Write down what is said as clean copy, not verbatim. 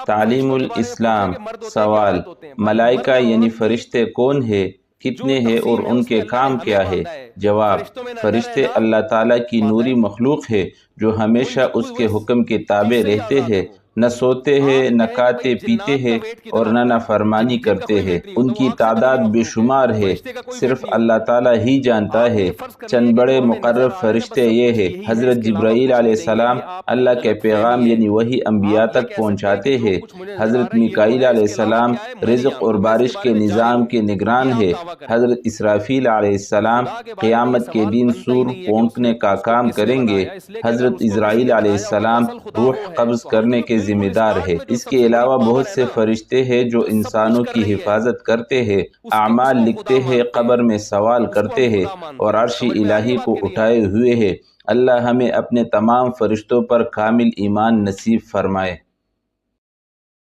تعلیم الاسلام۔ سوال: ملائکہ یعنی فرشتے کون ہے، کتنے ہیں اور ان کے کام کیا ہے؟ جواب: فرشتے اللہ تعالیٰ کی نوری مخلوق ہے جو ہمیشہ اس کے حکم کے تابع رہتے ہیں، نہ سوتے ہیں، نہ کھاتے پیتے ہیں اور نہ نافرمانی کرتے ہیں۔ ان کی تعداد بے شمار ہے، صرف اللہ تعالیٰ ہی جانتا ہے۔ چند بڑے مقرب فرشتے یہ ہیں: حضرت جبرائیل علیہ السلام اللہ کے پیغام یعنی وحی انبیاء تک پہنچاتے ہیں۔ حضرت میکائیل علیہ السلام رزق اور بارش کے نظام کے نگران ہے۔ حضرت اسرافیل علیہ السلام قیامت کے دن سور پھونکنے کا کام کریں گے۔ حضرت اسرائیل علیہ السلام روح قبض کرنے کے ذمہ دار ہے۔ اس کے علاوہ بہت سے فرشتے ہیں جو انسانوں کی حفاظت کرتے ہیں، اعمال لکھتے ہیں، قبر میں سوال کرتے ہیں اور عرش الہی کو اٹھائے ہوئے ہیں۔ اللہ ہمیں اپنے تمام فرشتوں پر کامل ایمان نصیب فرمائے۔